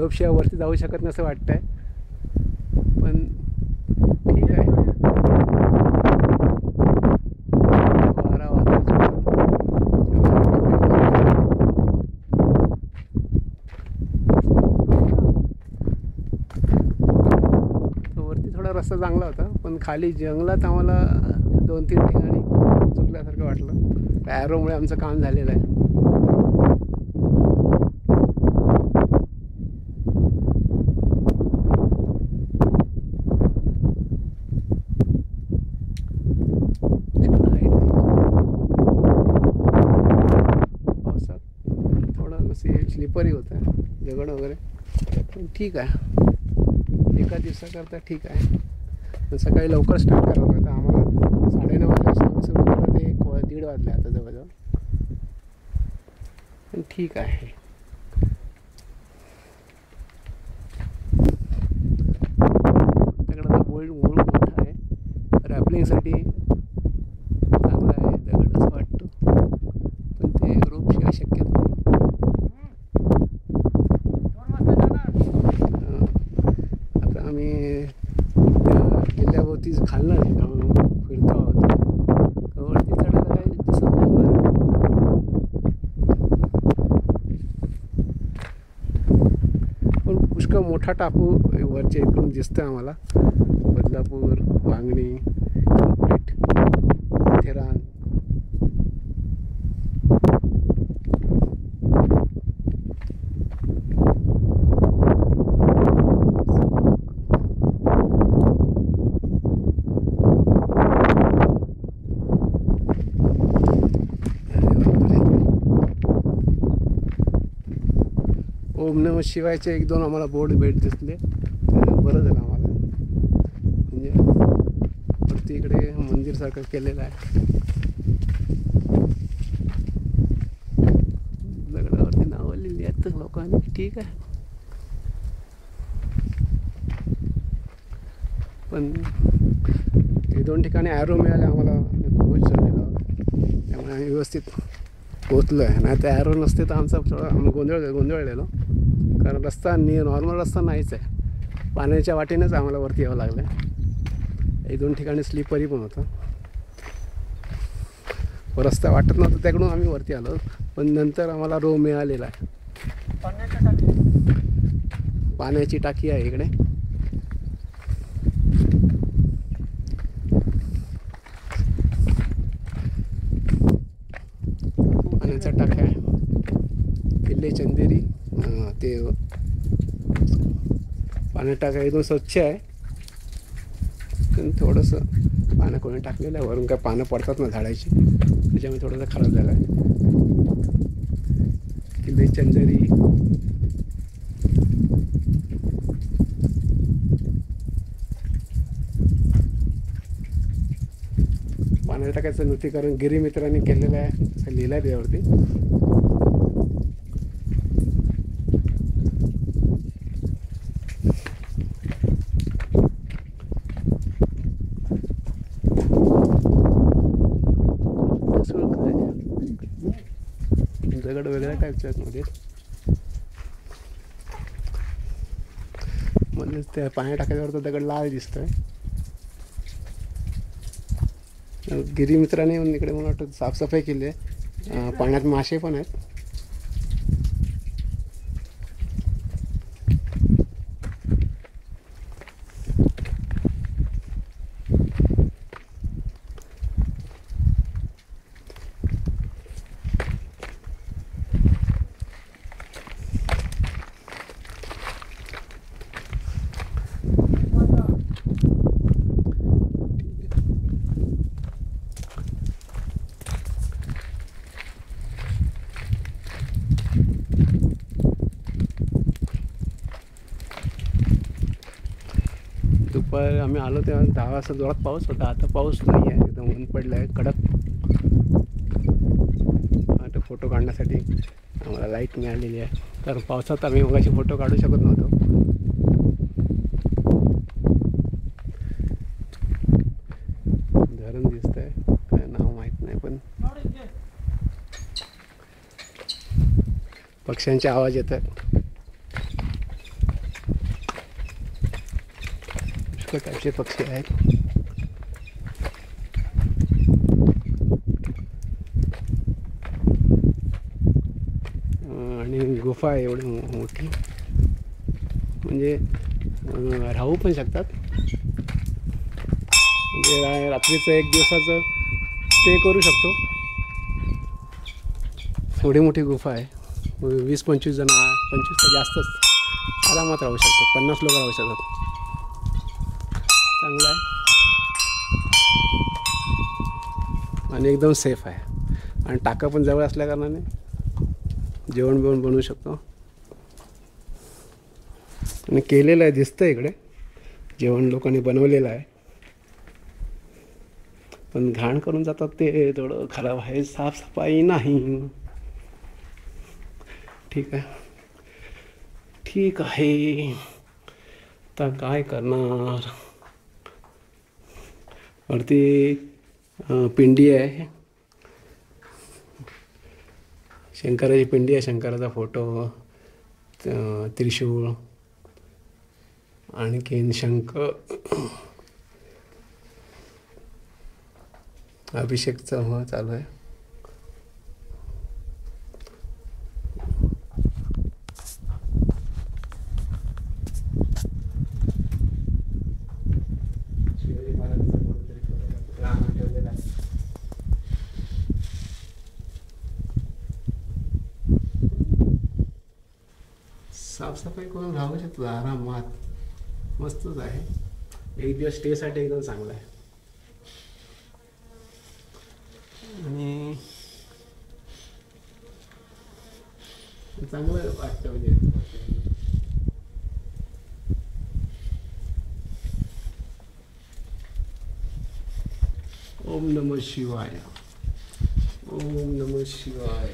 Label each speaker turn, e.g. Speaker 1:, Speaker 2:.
Speaker 1: रोपशिवाय वरती जाऊ शकत नाही असं वाटतंय, पण ठीक आहे. वारा वरती थोडा रस्ता चांगला होता, पण खाली जंगलात आम्हाला 2-3 ठिकाणी चुकल्यासारखं वाटलं. ॲरोमुळे आमचं काम झालेलं आहे. पावसात थोडं स्लिपरी होतं दगड वगैरे, पण ठीक आहे. एका दिवसाकरता ठीक आहे. पण सकाळी लवकर स्टार्ट करावं लागतं आम्हाला. 9:30 वाजता सुरू झालं ते 1:30 वाजले आता जवळजवळ, पण ठीक आहे. त्याकडे बोल्ड मूळ मोठा आहे, रॅपलिंगसाठी चांगला आहे दगड असं वाटतं, पण ते रोपशिवाय शक्यच नाही. आता आम्ही किल्ल्याभोवतीच खाल्लं नाही का फिरतो आहोत, वरती चढायला काही दिसत नाही मला. पण पुष्कळ मोठा टापू वरच्या इकडून दिसतोय आम्हाला. बदलापूर, वांगणी, माथेरान. ओम नमः शिवायचे 1-2 आम्हाला बोर्ड भेट दिसले, बरं झालं आम्हाला. म्हणजे वरती इकडे मंदिरसारखं केलेलं आहे. दगडावरती नावं लिहिली आहेत लोकांनी, ठीक आहे. पण 1-2 ठिकाणी ॲरो मिळाले आम्हाला, पोहोच झालेला, त्यामुळे आम्ही व्यवस्थित पोचलो आहे. नाही तर ॲरो नसते तर आमचा थोडा आम्ही गोंधळलेलो, कारण रस्ता नॉर्मल रस्ता नाहीच आहे. पाण्याच्या वाटेनंच आम्हाला वरती यावं लागलं. 1-2 ठिकाणी स्लिपरी पण होतं, रस्ता वाटत नव्हता त्याकडून आम्ही वरती आलो. पण नंतर आम्हाला रो मिळालेला आहे. पाण्याची टाकी आहे इकडे. पाण्याचा टाक्या आहे. किल्ले चंदेरी ते पाणी टाका एकदम स्वच्छ आहे, पण थोडंसं पानं कोणी टाकलेलं आहे. वरून काय पानं पडतात ना झाडाची, त्याच्यामुळे थोडंसं खराब झालं आहे. किल्ले चंदेरी, पाण्याच्या टाकायचं नूतनीकरण गिरीमित्रांनी केलेलं आहे, असं लिहिलं आहे त्यावरती. दगड वेगळ्या टाईपच्या आहेत मध्ये, म्हणजे त्या पाणी टाकायच्यावर दगड लाल दिसतोय. गिरीमित्राने येऊन इकडे मला वाटतं साफसफाई केली आहे. पाण्यात मासे पण आहेत. दुपार आम्ही आलो तेव्हा 10 वाजता जोरात पाऊस होता. आता पाऊस नाही आहे, एकदम ऊन पडलं आहे कडक. आता फोटो काढण्यासाठी आम्हाला लाईट मिळालेली आहे, कारण पावसात आम्ही मगाशी फोटो काढू शकत नव्हतो. धरण दिसत आहे, काय नाव माहीत नाही, पण पक्ष्यांचे आवाज येत आहेत. मस्त टाईपचे पक्षी आहेत. आणि गुफा आहे एवढी मोठी, म्हणजे राहू पण शकतात. म्हणजे रात्रीचं एक दिवसाचं स्टे करू शकतो. एवढी मोठी गुफा आहे. 20-25 जण, 25 तर जास्तच आरामात राहू शकतात. 50 लोक राहू शकतात. चांगलं आहे आणि एकदम सेफ आहे. आणि टाका पण जवळ असल्या कारणाने जेवण बिवण बनवू शकतो. आणि केलेलं आहे, दिसतं इकडे जेवण लोकांनी बनवलेलं आहे. पण घाण करून जातात ते थोडं खराब आहे. साफसफाई नाही. ठीक आहे, ठीक आहे. आता काय करणार. वरती पिंडी आहे, शंकराची पिंडी आहे. शंकराचा फोटो, त्रिशूळ, आणखीन शंख, अभिषेकचं चालू आहे. साफसफाई करून राहू शकतो आरामात. मस्तच आहे. एक दिवस स्टेसाठी एकदम चांगला आहे. आणि चांगलं वाटतं म्हणजे. ओम नमः शिवाय. ओम नमः शिवाय.